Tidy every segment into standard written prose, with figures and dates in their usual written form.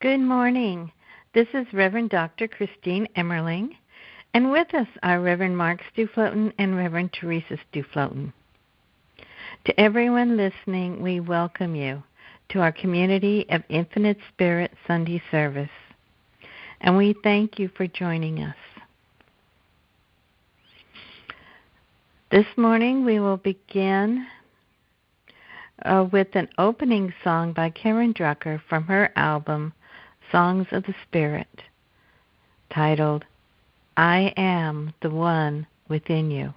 Good morning. This is Reverend Dr. Christine Emmerling, and with us are Reverend Mark Stuefloten and Reverend Teresa Stuefloten. To everyone listening, we welcome you to our Community of Infinite Spirit Sunday service, and we thank you for joining us. This morning we will begin with an opening song by Karen Drucker from her album Songs of the Spirit, titled, I Am the One Within You.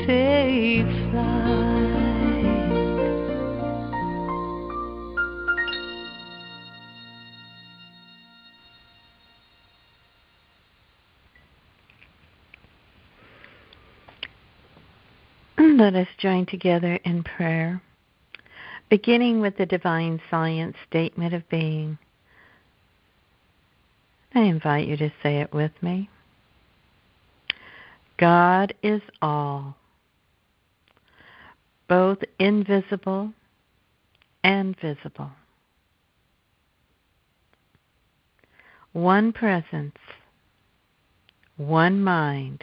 Take flight. Let us join together in prayer, beginning with the Divine Science Statement of Being. I invite you to say it with me. God is all, both invisible and visible. One presence, one mind,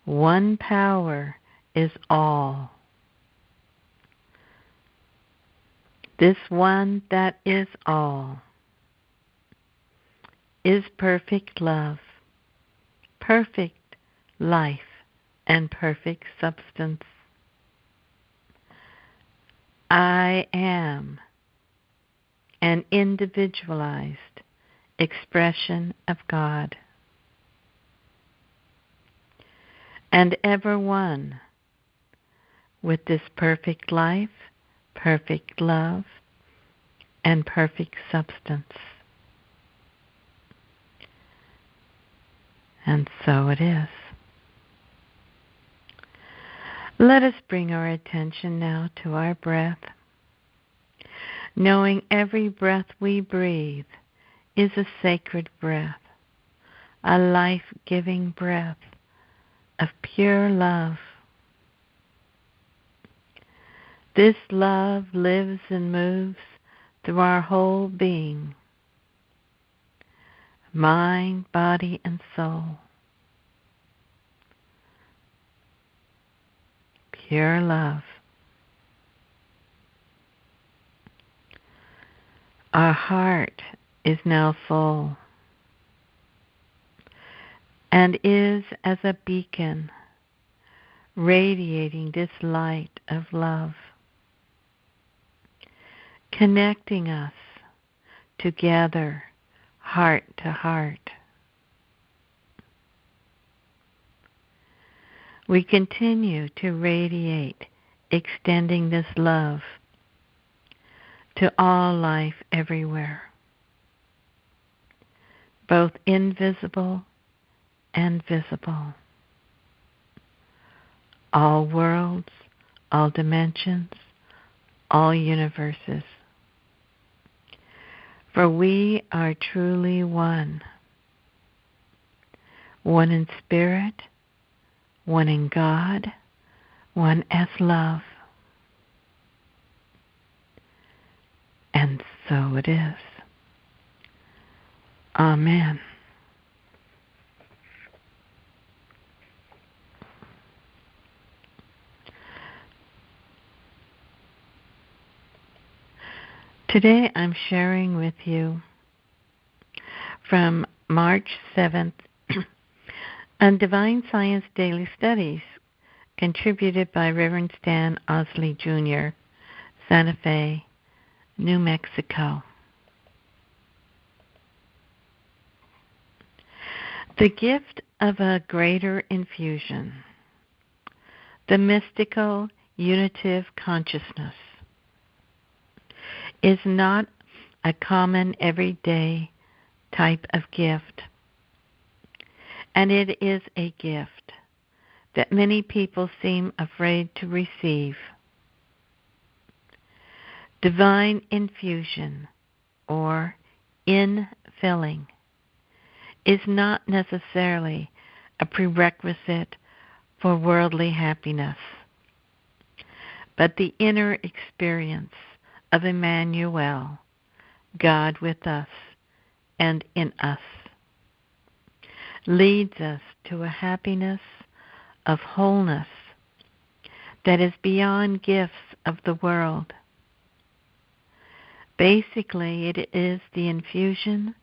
one power is all. This one that is all is perfect love, perfect life, and perfect substance. I am an individualized expression of God, and ever one with this perfect life, perfect love, and perfect substance. And so it is. Let us bring our attention now to our breath, knowing every breath we breathe is a sacred breath, a life-giving breath of pure love. This love lives and moves through our whole being, mind, body, and soul. Pure love. Our heart is now full and is as a beacon radiating this light of love, connecting us together, heart to heart. We continue to radiate, extending this love to all life everywhere, both invisible and visible, all worlds, all dimensions, all universes. For we are truly one, one in spirit, one in God, one as love. And so it is. Amen. Today I'm sharing with you from March 7th on Divine Science Daily Studies, contributed by Reverend Stan Osley Jr., Santa Fe, New Mexico. The gift of a greater infusion, the mystical unitive consciousness, is not a common everyday type of gift, and it is a gift that many people seem afraid to receive. Divine infusion, or infilling, is not necessarily a prerequisite for worldly happiness, but the inner experience of Emmanuel, God with us and in us, leads us to a happiness of wholeness that is beyond gifts of the world. Basically, it is the infusion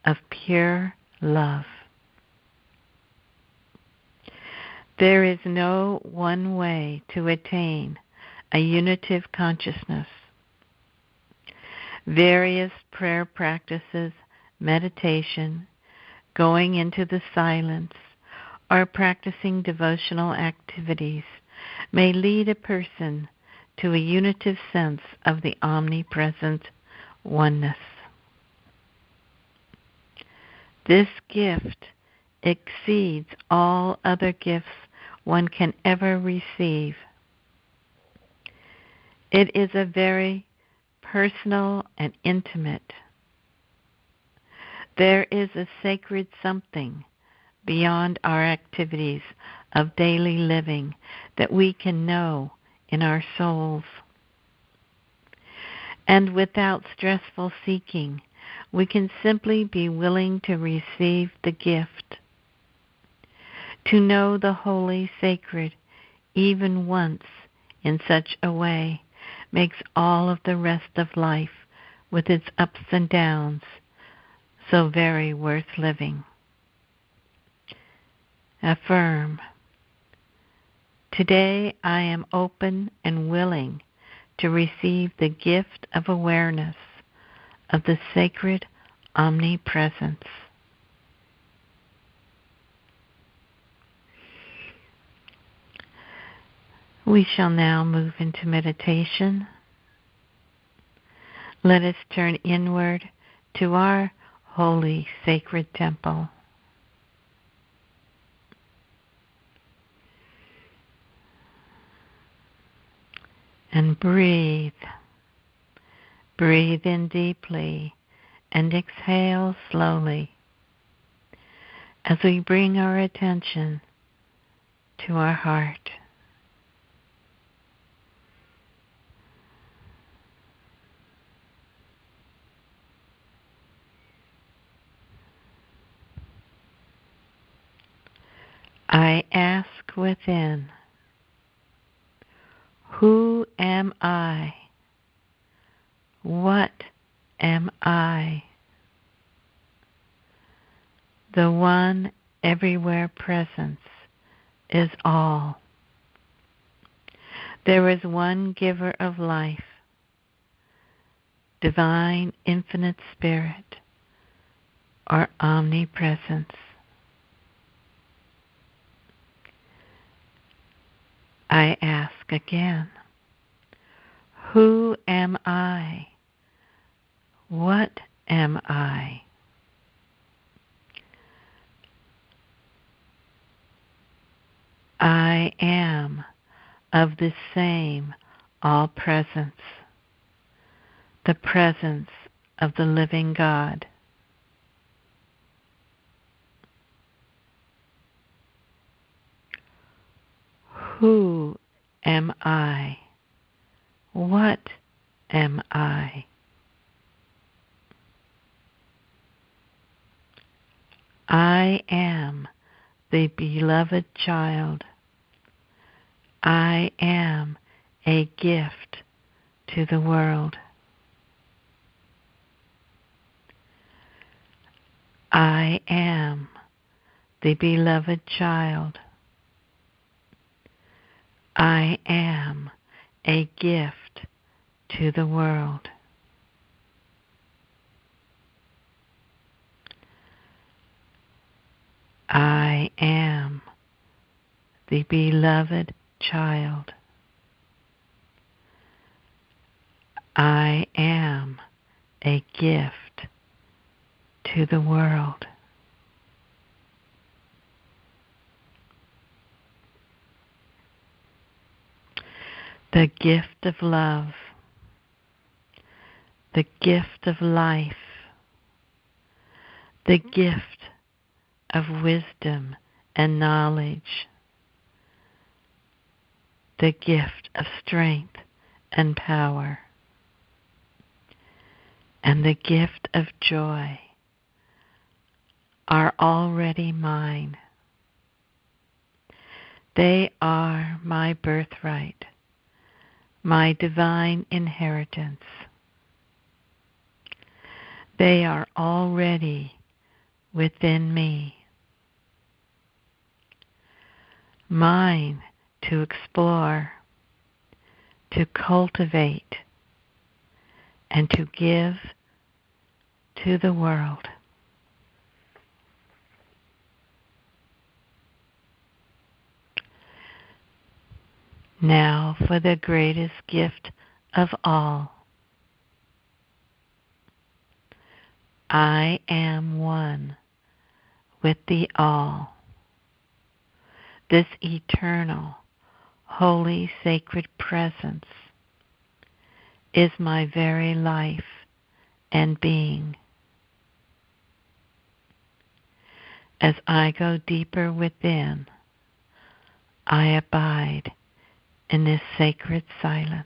of pure love. There is no one way to attain a unitive consciousness. Various prayer practices, meditation, going into the silence, or practicing devotional activities may lead a person to a unitive sense of the omnipresent oneness. This gift exceeds all other gifts one can ever receive. It is a very personal and intimate. There is a sacred something beyond our activities of daily living that we can know in our souls. And without stressful seeking, we can simply be willing to receive the gift. To know the holy, sacred, even once in such a way, makes all of the rest of life, with its ups and downs, so very worth living. Affirm, today I am open and willing to receive the gift of awareness of the sacred omnipresence. We shall now move into meditation. Let us turn inward to our holy, sacred temple. And breathe. Breathe in deeply and exhale slowly as we bring our attention to our heart. I ask within, who am I? What am I? The one everywhere presence is all. There is one giver of life, divine infinite spirit, or omnipresence. I ask again, who am I? What am I? I am of the same all-presence, the presence of the living God. Who am I? What am I? I am the beloved child. I am a gift to the world. I am the beloved child. I am a gift to the world. I am the beloved child. I am a gift to the world. The gift of love, the gift of life, the gift of wisdom and knowledge, the gift of strength and power, and the gift of joy are already mine. They are my birthright, my divine inheritance. They are already within me, mine to explore, to cultivate, and to give to the world. Now for the greatest gift of all. I am one with the all. This eternal, holy, sacred presence is my very life and being. As I go deeper within, I abide in this sacred silence.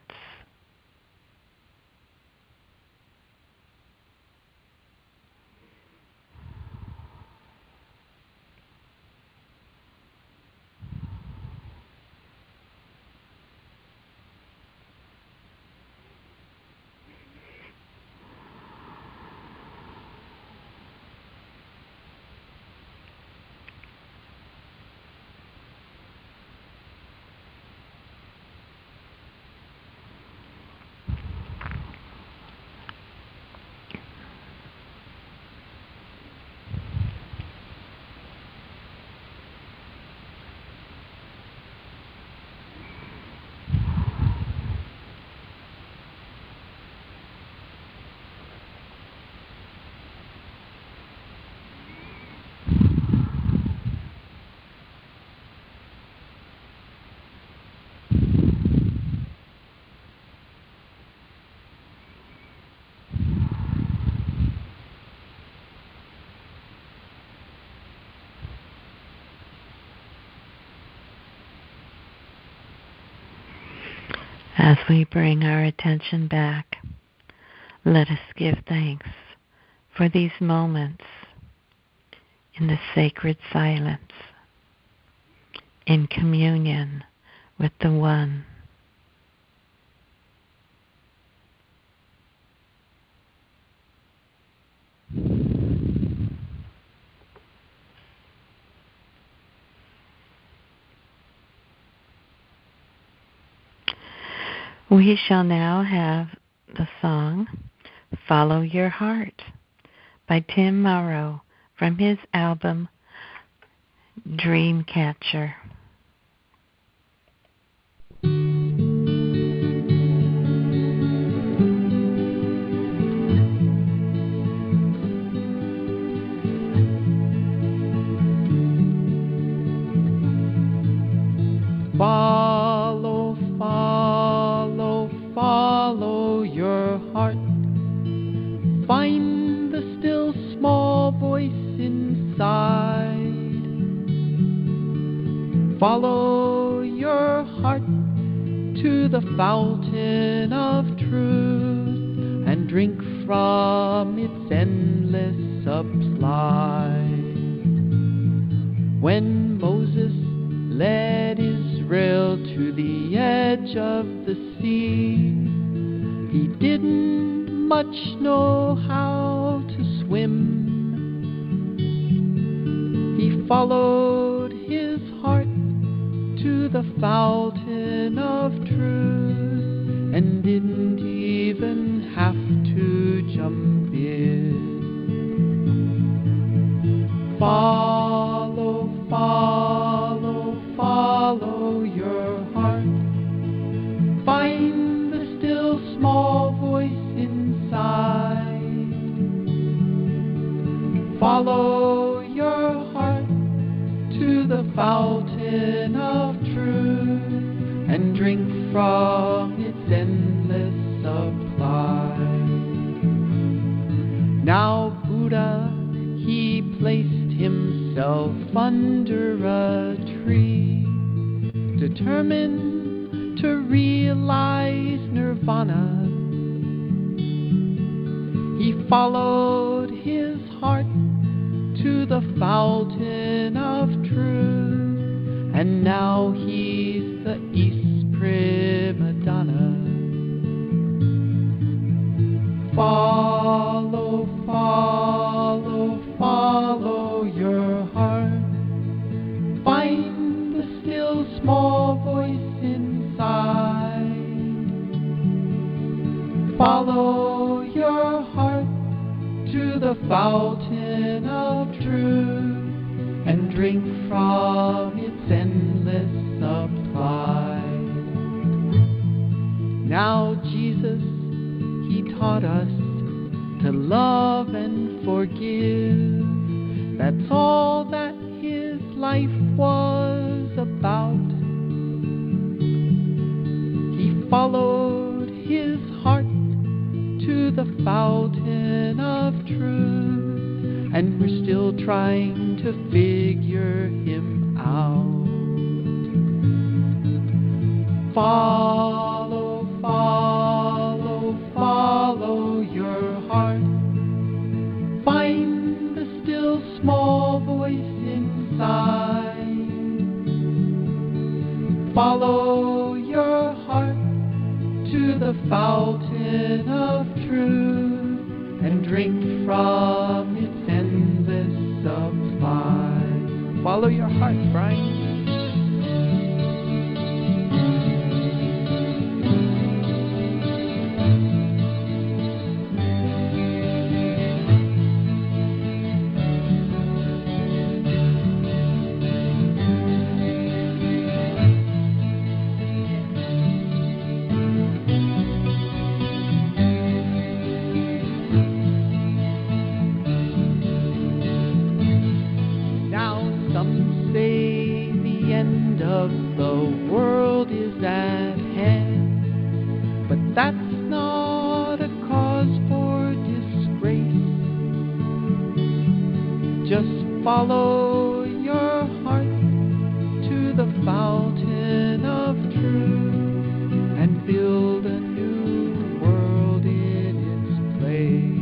As we bring our attention back, let us give thanks for these moments in the sacred silence, in communion with the One. We shall now have the song Follow Your Heart by Tim Morrow from his album Dreamcatcher. Follow, follow, follow your heart. Find the still small voice inside. Follow your heart to the fountain of truth and drink from its endless supply. When Moses led Israel to the edge of the sea, he didn't much know how to swim. He followed his heart to the fountain of truth and didn't even have to jump in. Follow, follow, follow your heart. Find the still small voice inside. Follow your heart to the fountain of truth and drink from its endless supply. Now Buddha, he placed himself under a tree, determined to realize nirvana. He followed his heart to the fountain of truth, and now he's the East prima donna. Follow, follow, follow your heart. Find the still small voice inside. Follow your heart to the fountain of truth and drink from its endless supply. Now Jesus, he taught us to love and forgive. That's all that his life was about. about. He followed his heart to the fountain of truth, and we're still trying to figure him out. Follow, follow, follow your heart. Find the still small voice inside. Follow your heart to the fountain of truth and drink from its endless supply. Follow your heart, Brian. Follow your heart to the fountain of truth and build a new world in its place.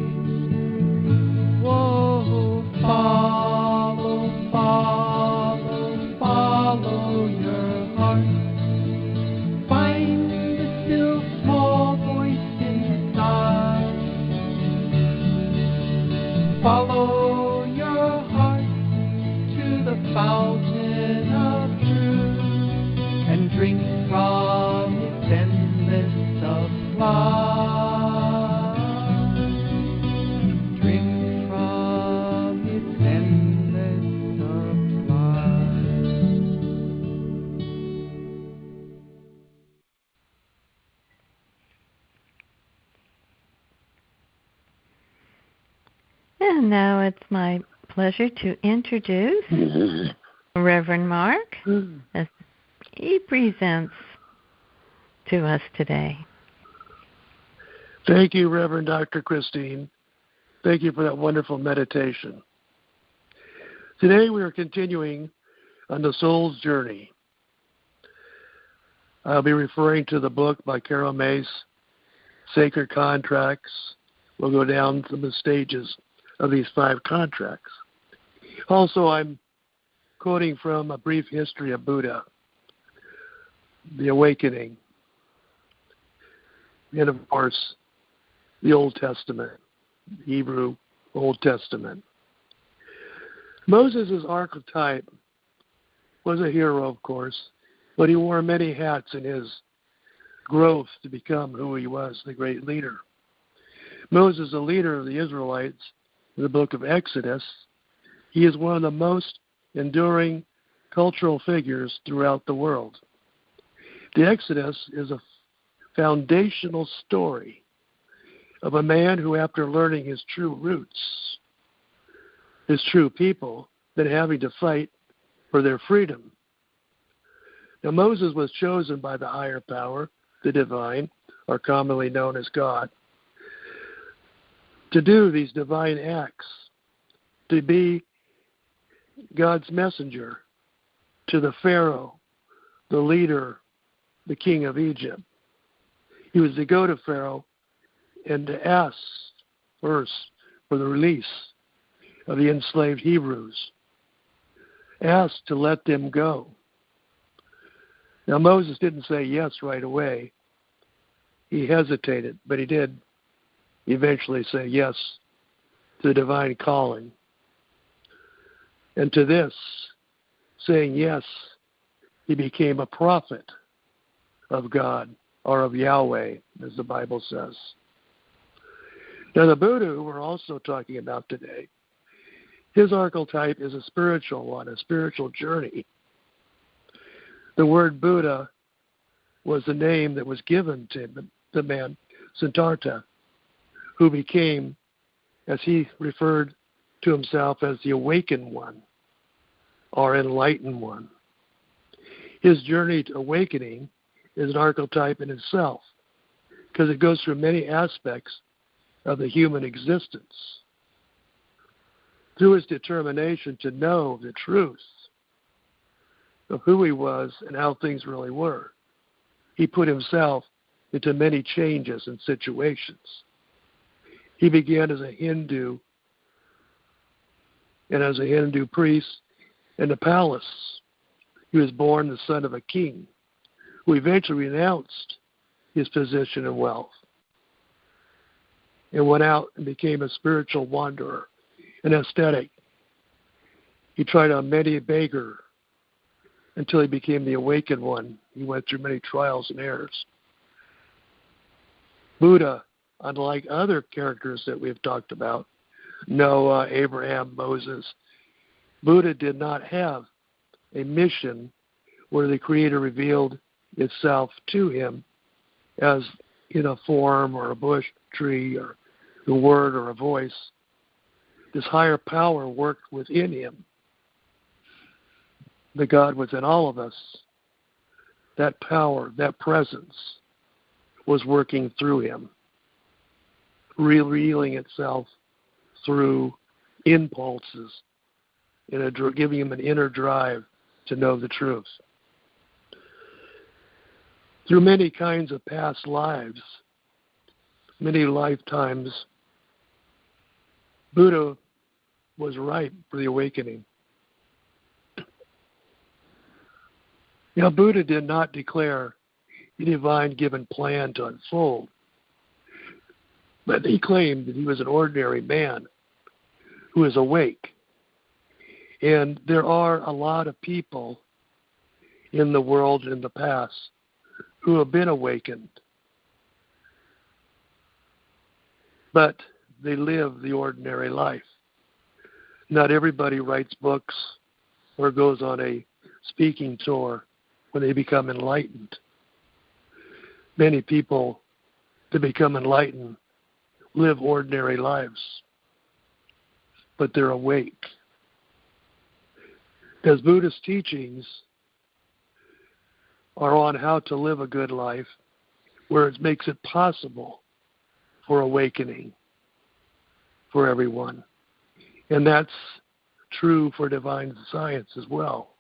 Whoa, follow, follow, follow your heart. Find the still small voice inside. Follow fountain of truth and drink from its endless supply. Drink from its endless supply. And now it's my pleasure to introduce Reverend Mark as he presents to us today. Thank you, Reverend Dr. Christine. Thank you for that wonderful meditation. Today we are continuing on the soul's journey. I'll be referring to the book by Carol Mace, Sacred Contracts. We'll go down through the stages of these 5 contracts. Also, I'm quoting from A Brief History of Buddha, The Awakening, and of course, the Old Testament, Hebrew Old Testament. Moses' archetype was a hero, of course, but he wore many hats in his growth to become who he was, the great leader. Moses, the leader of the Israelites in the book of Exodus, he is one of the most enduring cultural figures throughout the world. The Exodus is a foundational story of a man who, after learning his true roots, his true people, then having to fight for their freedom. Now, Moses was chosen by the higher power, the divine, or commonly known as God, to do these divine acts, to be God's messenger to the Pharaoh, the leader, the king of Egypt. He was to go to Pharaoh and to ask first for the release of the enslaved Hebrews, asked to let them go. Now, Moses didn't say yes right away. He hesitated, but he did eventually say yes to the divine calling. And to this, saying yes, he became a prophet of God, or of Yahweh, as the Bible says. Now, the Buddha, who we're also talking about today, his archetype is a spiritual one, a spiritual journey. The word Buddha was the name that was given to the man, Siddhartha, who became, as he referred to himself, as the awakened one, or enlightened one. His journey to awakening is an archetype in itself because it goes through many aspects of the human existence. Through his determination to know the truth of who he was and how things really were, he put himself into many changes and situations. He began as a Hindu and as a Hindu priest in the palace. He was born the son of a king who eventually renounced his position and wealth and went out and became a spiritual wanderer, an ascetic. He tried on many a beggar until he became the awakened one. He went through many trials and errors. Buddha, unlike other characters that we've talked about, Noah, Abraham, Moses, Buddha did not have a mission where the Creator revealed itself to him as in a form or a bush, tree, or the word or a voice. This higher power worked within him. The God within all of us, that power, that presence, was working through him, revealing itself through impulses, giving him an inner drive to know the truth. Through many kinds of past lives, many lifetimes, Buddha was ripe for the awakening. Now, Buddha did not declare a divine given plan to unfold, but he claimed that he was an ordinary man who is awake. And there are a lot of people in the world in the past who have been awakened, but they live the ordinary life. Not everybody writes books or goes on a speaking tour when they become enlightened. Many people that become enlightened live ordinary lives, but they're awake. As Buddhist teachings are on how to live a good life, where it makes it possible for awakening for everyone. And that's true for divine science as well.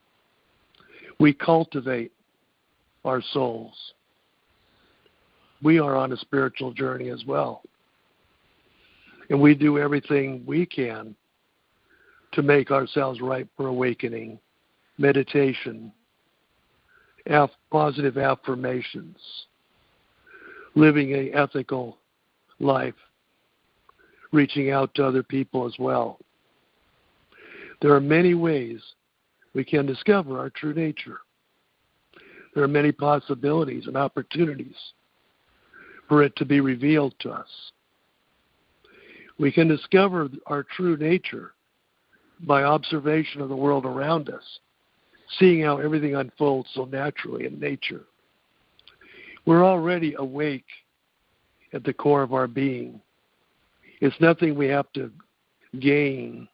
We cultivate our souls. We are on a spiritual journey as well. And we do everything we can to make ourselves ripe for awakening, meditation, positive affirmations, living an ethical life, reaching out to other people as well. There are many ways we can discover our true nature. There are many possibilities and opportunities for it to be revealed to us. We can discover our true nature by observation of the world around us, seeing how everything unfolds so naturally in nature. We're already awake at the core of our being. It's nothing we have to gain.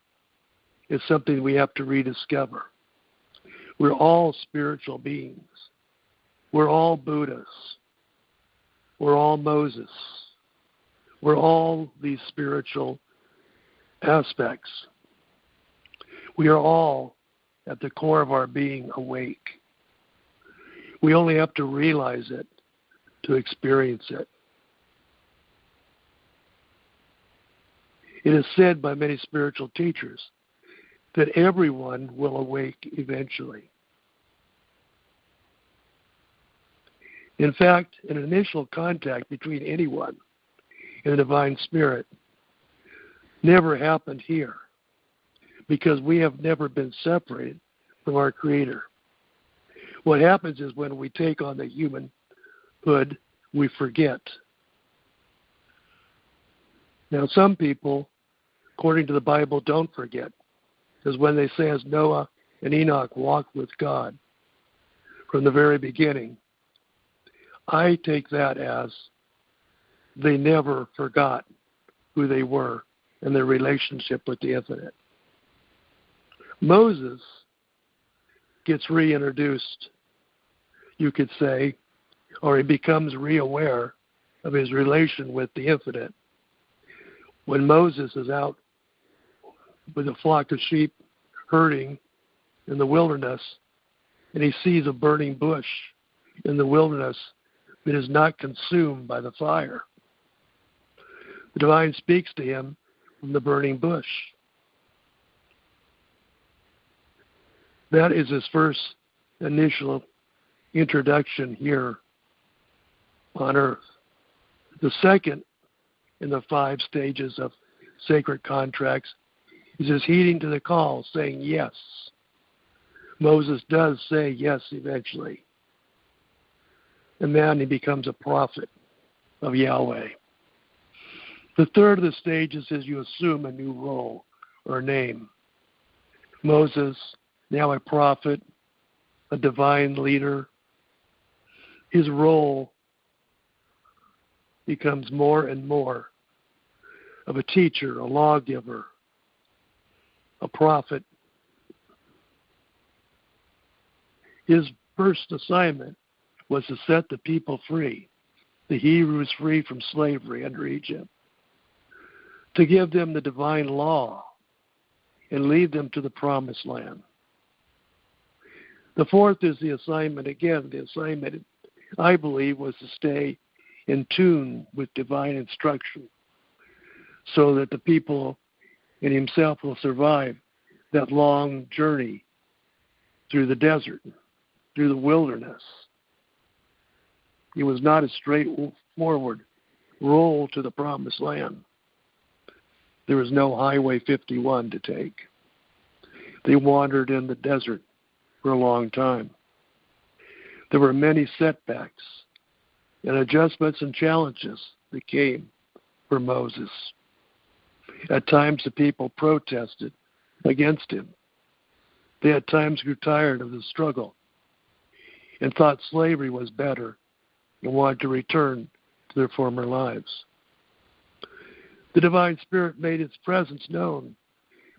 It's something we have to rediscover. We're all spiritual beings. We're all Buddhas. We're all Moses. We're all these spiritual aspects. We are all at the core of our being awake. We only have to realize it to experience it. It is said by many spiritual teachers that everyone will awake eventually. In fact, an initial contact between anyone and the divine spirit never happened here because we have never been separated from our Creator. What happens is when we take on the humanhood, we forget. Now, some people, according to the Bible, don't forget, because when they say, as Noah and Enoch walked with God from the very beginning, I take that as they never forgot who they were and their relationship with the infinite. Moses gets reintroduced you could say, or he becomes re-aware of his relation with the infinite. When Moses is out with a flock of sheep herding in the wilderness, and he sees a burning bush in the wilderness that is not consumed by the fire, the divine speaks to him from the burning bush. That is his first initial introduction here on earth. The second in the 5 stages of sacred contracts is his heeding to the call, saying yes. Moses does say yes eventually. And then he becomes a prophet of Yahweh. The third of the stages is you assume a new role or name. Moses, now a prophet, a divine leader. His role becomes more and more of a teacher, a lawgiver, a prophet. His first assignment was to set the people free, the Hebrews free from slavery under Egypt, to give them the divine law and lead them to the promised land. The fourth is the assignment, again, the assignment, I believe, was to stay in tune with divine instruction so that the people and himself will survive that long journey through the desert, through the wilderness. It was not a straightforward roll to the promised land. There was no Highway 51 to take. They wandered in the desert for a long time. There were many setbacks and adjustments and challenges that came for Moses. At times the people protested against him. They at times grew tired of the struggle and thought slavery was better and wanted to return to their former lives. The divine spirit made its presence known.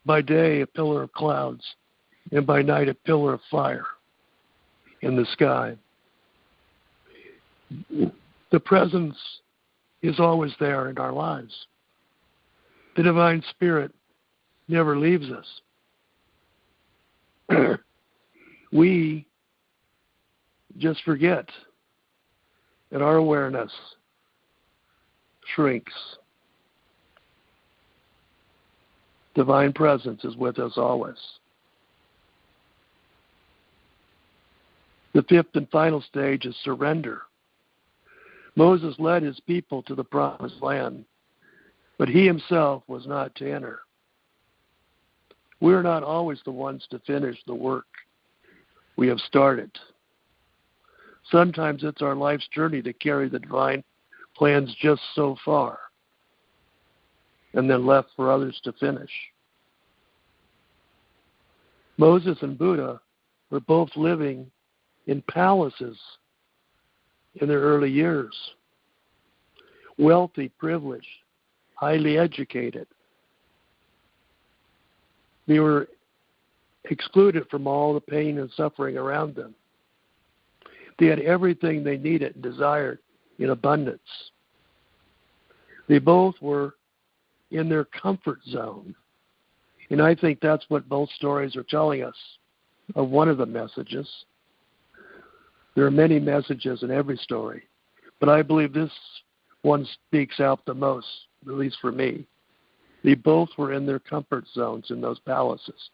By day a pillar of clouds, and by night a pillar of fire in the sky. The presence is always there in our lives. The divine spirit never leaves us. We just forget, and our awareness shrinks. Divine presence is with us always. The fifth and final stage is surrender. Moses led his people to the promised land, but he himself was not to enter. We are not always the ones to finish the work we have started. Sometimes it's our life's journey to carry the divine plans just so far, and then left for others to finish. Moses and Buddha were both living in palaces in their early years. Wealthy, privileged, highly educated. They were excluded from all the pain and suffering around them. They had everything they needed and desired in abundance. They both were in their comfort zone. And I think that's what both stories are telling us of one of the messages. There are many messages in every story, but I believe this one speaks out the most, at least for me. They both were in their comfort zones in those palaces.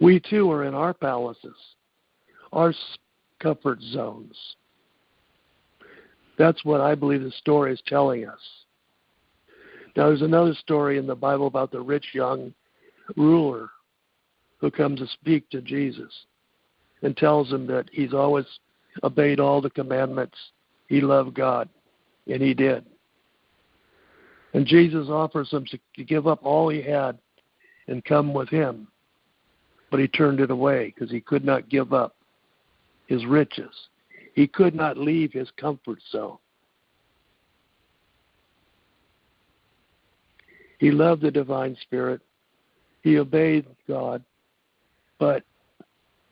We too are in our palaces, our comfort zones. That's what I believe the story is telling us. Now, there's another story in the Bible about the rich young ruler who comes to speak to Jesus and tells him that he's always obeyed all the commandments. He loved God, and he did. And Jesus offers him to give up all he had and come with him. But he turned it away because he could not give up his riches. He could not leave his comfort zone. He loved the divine spirit. He obeyed God, but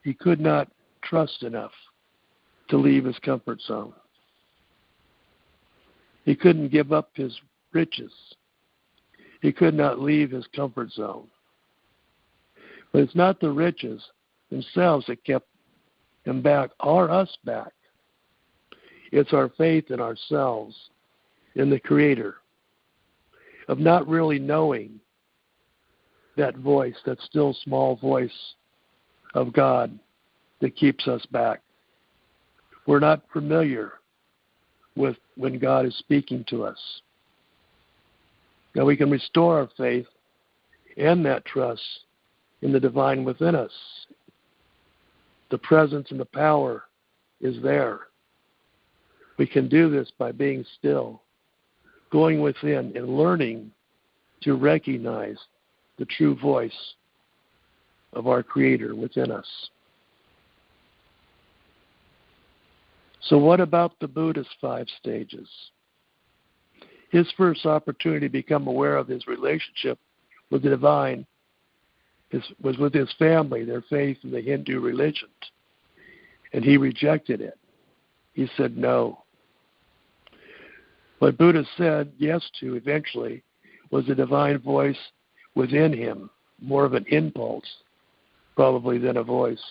he could not trust enough to leave his comfort zone. He couldn't give up his riches. He could not leave his comfort zone. But it's not the riches themselves that kept him back or us back. It's our faith in ourselves, in the Creator, of not really knowing that voice, that still small voice of God that keeps us back. We're not familiar with when God is speaking to us. Now we can restore our faith and that trust in the divine within us. The presence and the power is there. We can do this by being still, going within and learning to recognize the true voice of our Creator within us. So what about the Buddha's 5 stages? His first opportunity to become aware of his relationship with the divine was with his family, their faith in the Hindu religion. And he rejected it. He said no. What Buddha said yes to eventually was a divine voice within him, more of an impulse probably than a voice.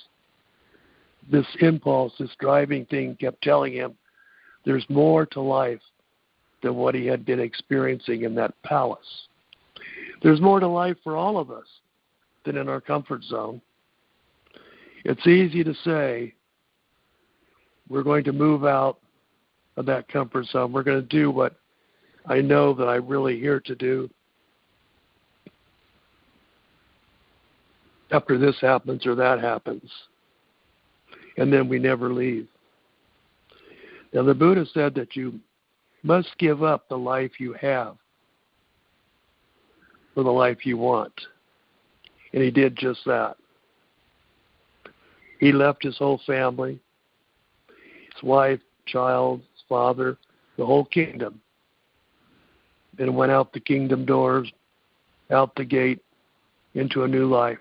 This impulse, this driving thing kept telling him there's more to life than what he had been experiencing in that palace. There's more to life for all of us than in our comfort zone. It's easy to say we're going to move out of that comfort zone. We're going to do what I know that I'm really here to do. After this happens or that happens. And then we never leave. Now the Buddha said that you must give up the life you have for the life you want. And he did just that. He left his whole family, his wife, child, his father, the whole kingdom, and went out the kingdom doors, out the gate, into a new life.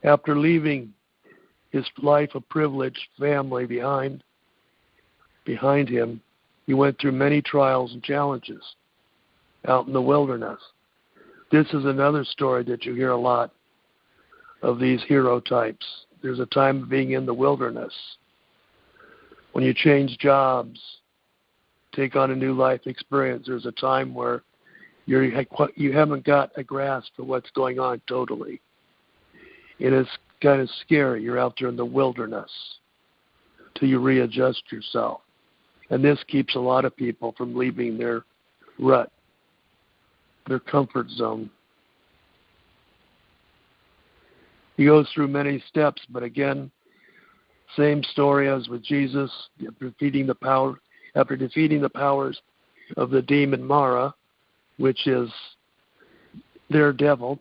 After leaving his life of privilege, family behind him, he went through many trials and challenges out in the wilderness. This is another story that you hear a lot of these hero types. There's a time of being in the wilderness. When you change jobs, take on a new life experience, there's a time where you haven't got a grasp of what's going on totally. And it's kind of scary. You're out there in the wilderness till you readjust yourself. And this keeps a lot of people from leaving their rut, their comfort zone. He goes through many steps, but again, same story as with Jesus, after defeating the powers of the demon Mara, which is their devil.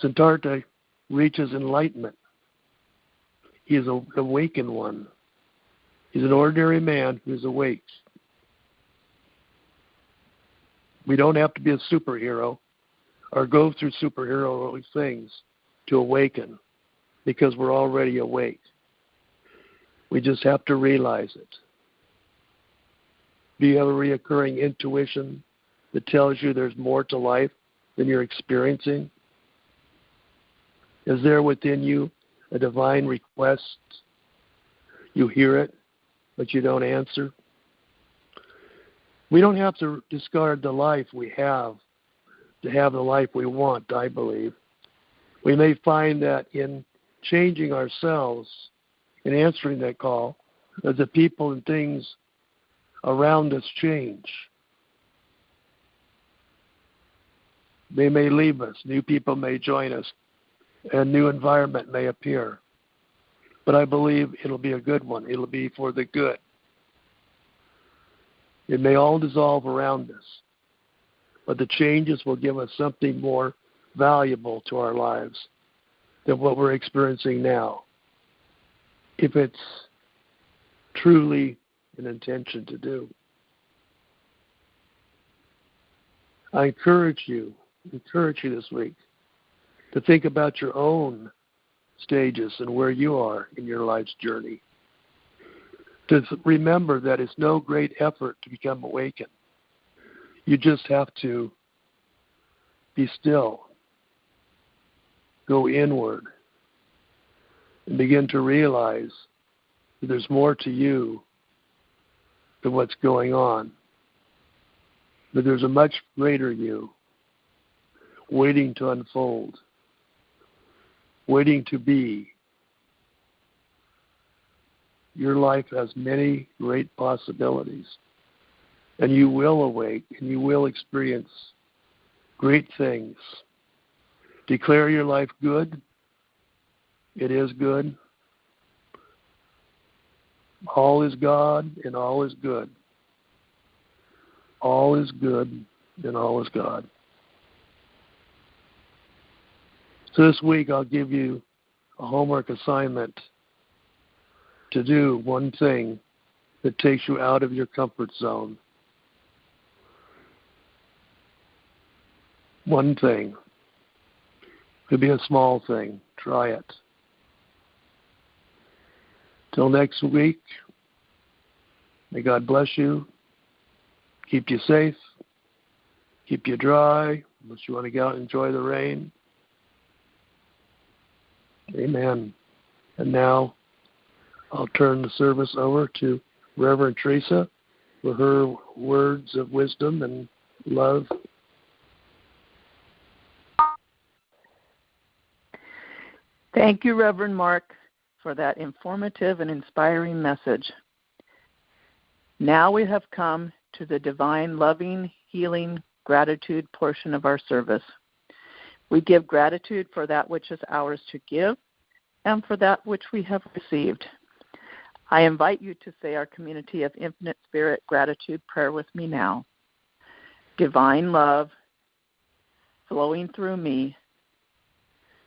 Siddhartha reaches enlightenment. He is an awakened one. He's an ordinary man who's awake. We don't have to be a superhero or go through superhero things to awaken, because we're already awake. We just have to realize it. Do you have a reoccurring intuition that tells you there's more to life than you're experiencing? Is there within you a divine request? You hear it, but you don't answer. We don't have to discard the life we have to have the life we want, I believe. We may find that in changing ourselves and answering that call, that the people and things around us change. They may leave us. New people may join us. A new environment may appear. But I believe it'll be a good one. It'll be for the good. It may all dissolve around us, but the changes will give us something more valuable to our lives than what we're experiencing now, if it's truly an intention to do. I encourage you this week to think about your own stages and where you are in your life's journey. To remember that it's no great effort to become awakened. You just have to be still, go inward, and begin to realize that there's more to you than what's going on. That there's a much greater you waiting to unfold, waiting to be. Your life has many great possibilities, and you will awake and you will experience great things. Declare your life good. It is good. All is God and all is good. All is good and all is God. So this week I'll give you a homework assignment to do one thing that takes you out of your comfort zone. One thing. Could be a small thing. Try it. Till next week, may God bless you, keep you safe, keep you dry, unless you want to go out and enjoy the rain. Amen. And now, I'll turn the service over to Reverend Teresa for her words of wisdom and love. Thank you, Reverend Mark, for that informative and inspiring message. Now we have come to the divine, loving, healing, gratitude portion of our service. We give gratitude for that which is ours to give and for that which we have received. I invite you to say our Community of Infinite Spirit gratitude prayer with me now. Divine love flowing through me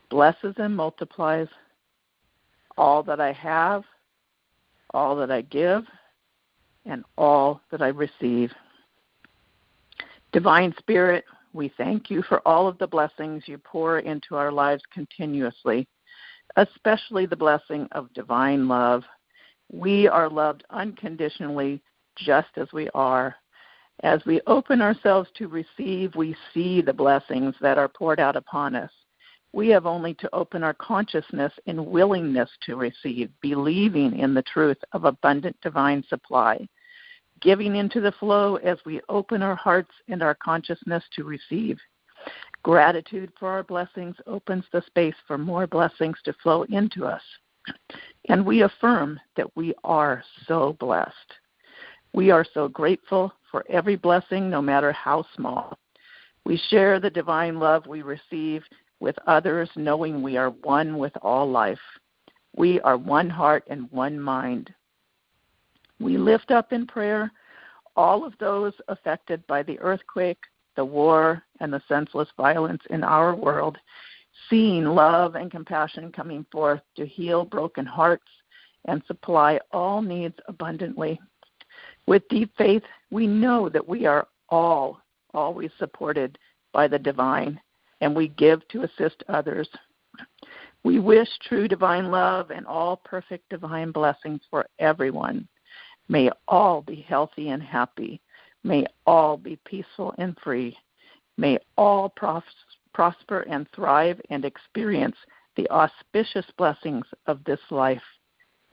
blesses and multiplies all that I have, all that I give, and all that I receive. Divine Spirit, we thank you for all of the blessings you pour into our lives continuously, especially the blessing of divine love. We are loved unconditionally just as we are. As we open ourselves to receive, we see the blessings that are poured out upon us. We have only to open our consciousness in willingness to receive, believing in the truth of abundant divine supply, giving into the flow as we open our hearts and our consciousness to receive. Gratitude for our blessings opens the space for more blessings to flow into us. And we affirm that we are so blessed. We are so grateful for every blessing, no matter how small. We share the divine love we receive with others, knowing we are one with all life. We are one heart and one mind. We lift up in prayer all of those affected by the earthquake, the war, and the senseless violence in our world, seeing love and compassion coming forth to heal broken hearts and supply all needs abundantly. With deep faith, we know that we are all always supported by the divine, and we give to assist others. We wish true divine love and all perfect divine blessings for everyone. May all be healthy and happy. May all be peaceful and free. May all prosper and thrive and experience the auspicious blessings of this life.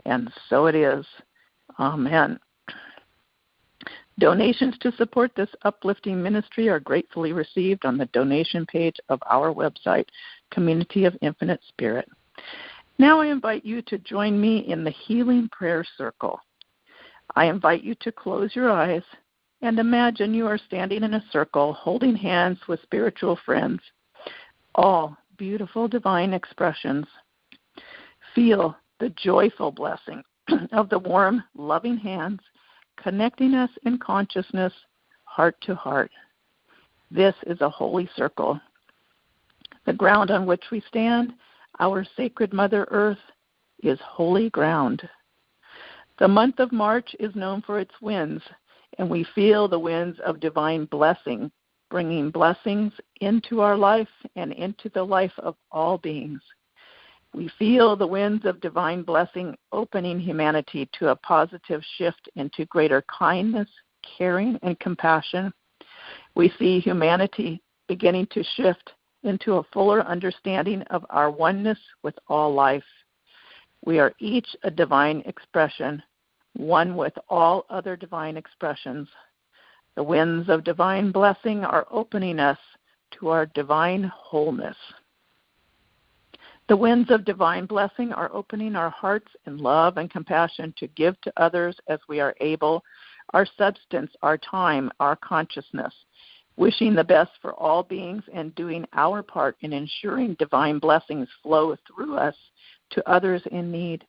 And so it is. Amen. Donations to support this uplifting ministry are gratefully received on the donation page of our website, Community of Infinite Spirit. Now I invite you to join me in the Healing Prayer Circle. I invite you to close your eyes and imagine you are standing in a circle holding hands with spiritual friends, all beautiful divine expressions. Feel the joyful blessing of the warm, loving hands connecting us in consciousness, heart to heart. This is a holy circle. The ground on which we stand, our sacred Mother Earth, is holy ground. The month of March is known for its winds, and we feel the winds of divine blessing, bringing blessings into our life and into the life of all beings. We feel the winds of divine blessing opening humanity to a positive shift into greater kindness, caring, and compassion. We see humanity beginning to shift into a fuller understanding of our oneness with all life. We are each a divine expression, one with all other divine expressions. The winds of divine blessing are opening us to our divine wholeness. The winds of divine blessing are opening our hearts in love and compassion to give to others as we are able, our substance, our time, our consciousness, wishing the best for all beings and doing our part in ensuring divine blessings flow through us to others in need.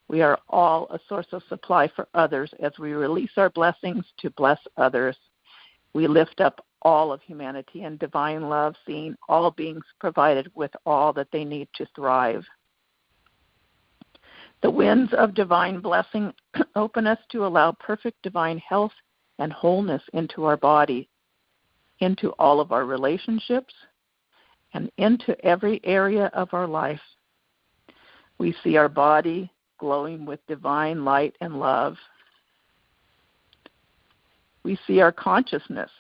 We are all a source of supply for others as we release our blessings to bless others. We lift up all of humanity in divine love, seeing all beings provided with all that they need to thrive. The winds of divine blessing open us to allow perfect divine health and wholeness into our body, into all of our relationships, and into every area of our life. We see our body glowing with divine light and love. We see our consciousness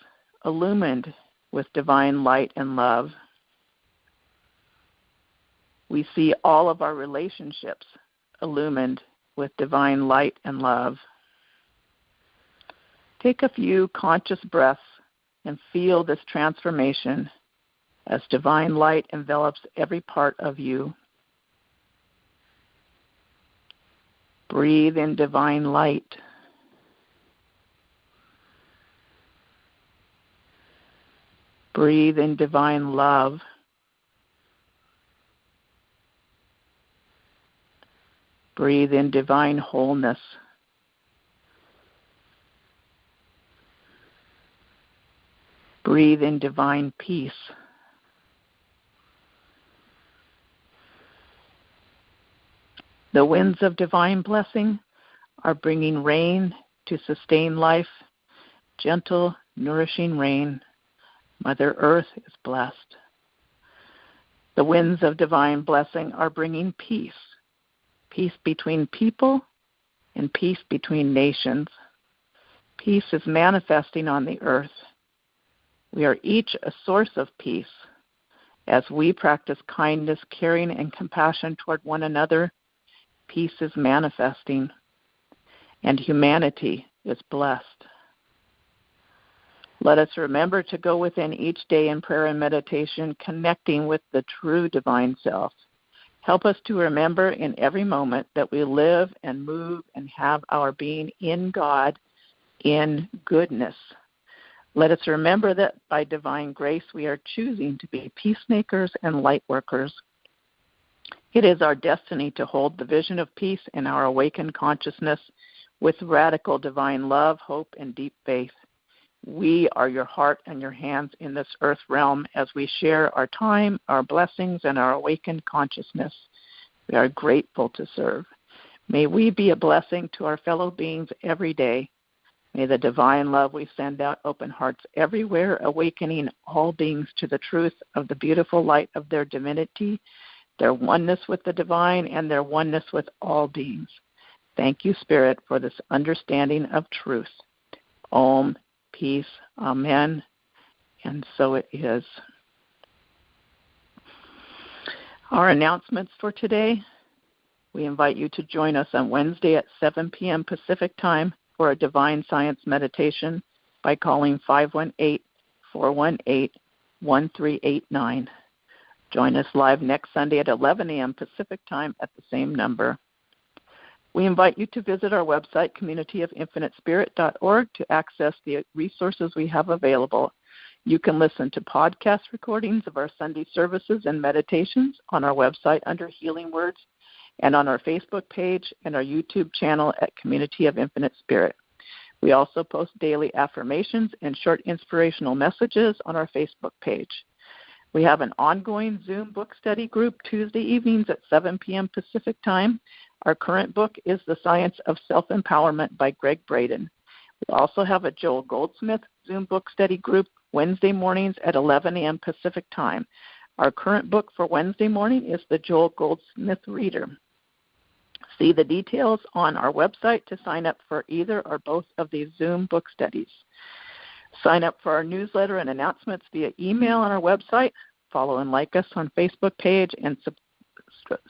illumined with divine light and love. We see all of our relationships illumined with divine light and love. Take a few conscious breaths and feel this transformation as divine light envelops every part of you. Breathe in divine light. Breathe in divine love. Breathe in divine wholeness. Breathe in divine peace. The winds of divine blessing are bringing rain to sustain life, gentle, nourishing rain. Mother Earth is blessed. The winds of divine blessing are bringing peace, peace between people and peace between nations. Peace is manifesting on the earth. We are each a source of peace. As we practice kindness, caring, and compassion toward one another, peace is manifesting, and humanity is blessed. Let us remember to go within each day in prayer and meditation, connecting with the true divine self. Help us to remember in every moment that we live and move and have our being in God, in goodness. Let us remember that by divine grace we are choosing to be peacemakers and light workers. It is our destiny to hold the vision of peace in our awakened consciousness with radical divine love, hope, and deep faith. We are your heart and your hands in this earth realm as we share our time, our blessings, and our awakened consciousness. We are grateful to serve. May we be a blessing to our fellow beings every day. May the divine love we send out open hearts everywhere, awakening all beings to the truth of the beautiful light of their divinity, their oneness with the divine, and their oneness with all beings. Thank you, Spirit, for this understanding of truth. Om, peace, amen, and so it is. Our announcements for today: we invite you to join us on Wednesday at 7 p.m. Pacific Time for a Divine Science meditation by calling 518-418-1389. Join us live next Sunday at 11 a.m. Pacific Time at the same number. We invite you to visit our website, communityofinfinitespirit.org, to access the resources we have available. You can listen to podcast recordings of our Sunday services and meditations on our website under Healing Words, and on our Facebook page and our YouTube channel at Community of Infinite Spirit. We also post daily affirmations and short inspirational messages on our Facebook page. We have an ongoing Zoom book study group Tuesday evenings at 7 p.m. Pacific Time. Our current book is The Science of Self-Empowerment by Greg Braden. We also have a Joel Goldsmith Zoom book study group Wednesday mornings at 11 a.m. Pacific Time. Our current book for Wednesday morning is the Joel Goldsmith Reader. See the details on our website to sign up for either or both of these Zoom book studies. Sign up for our newsletter and announcements via email on our website. Follow and like us on Facebook page, and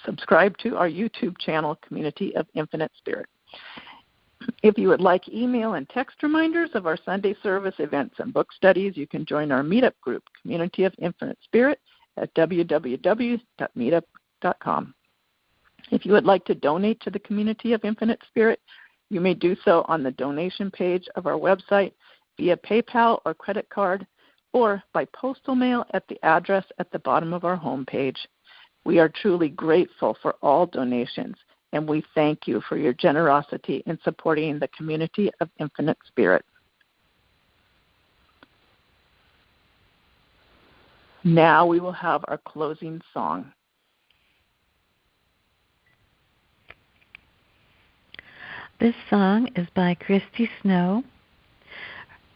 subscribe to our YouTube channel, Community of Infinite Spirit. If you would like email and text reminders of our Sunday service events and book studies, you can join our meetup group, Community of Infinite Spirit, at www.meetup.com. If you would like to donate to the Community of Infinite Spirit, you may do so on the donation page of our website via PayPal or credit card, or by postal mail at the address at the bottom of our homepage. We are truly grateful for all donations, and we thank you for your generosity in supporting the Community of Infinite Spirit. Now we will have our closing song. This song is by Christy Snow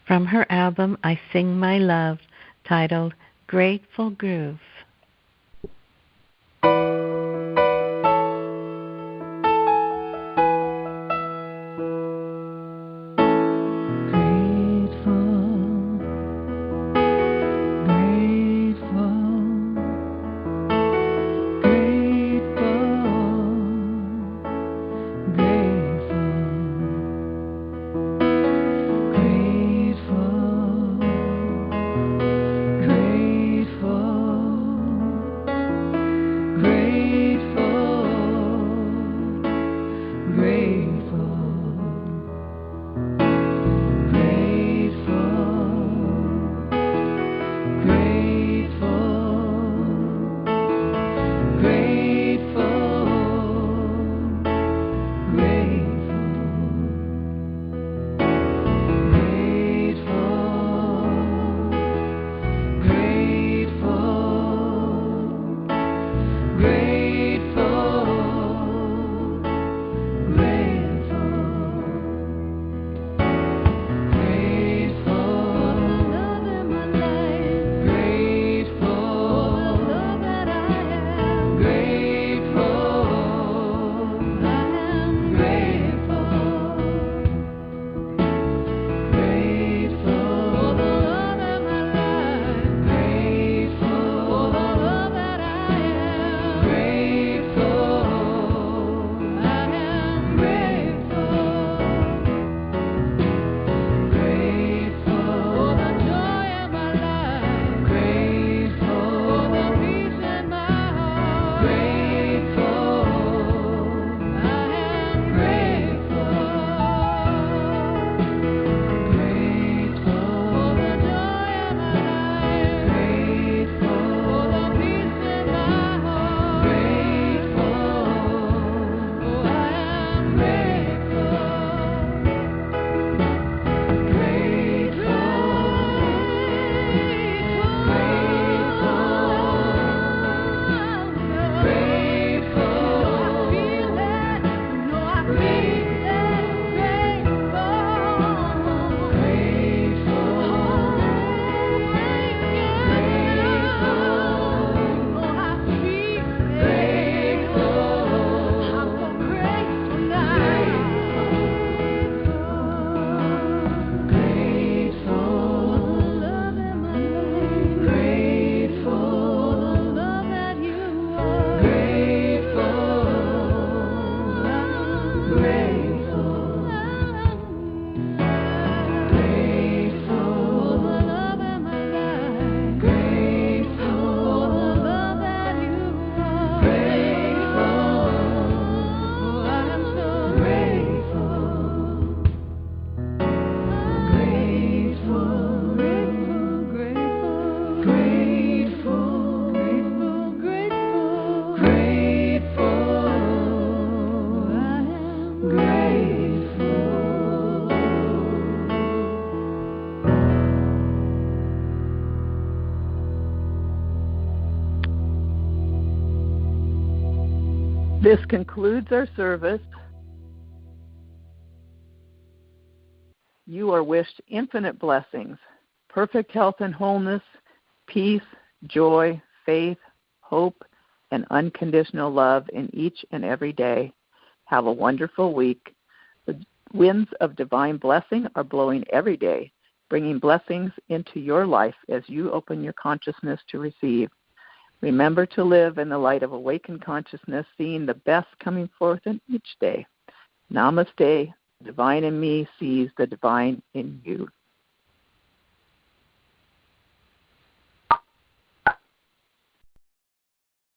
from her album I Sing My Love, titled Grateful Groove. This concludes our service. You are wished infinite blessings, perfect health and wholeness, peace, joy, faith, hope, and unconditional love in each and every day. Have a wonderful week. The winds of divine blessing are blowing every day, bringing blessings into your life as you open your consciousness to receive. Remember to live in the light of awakened consciousness, seeing the best coming forth in each day. Namaste. The divine in me sees the divine in you.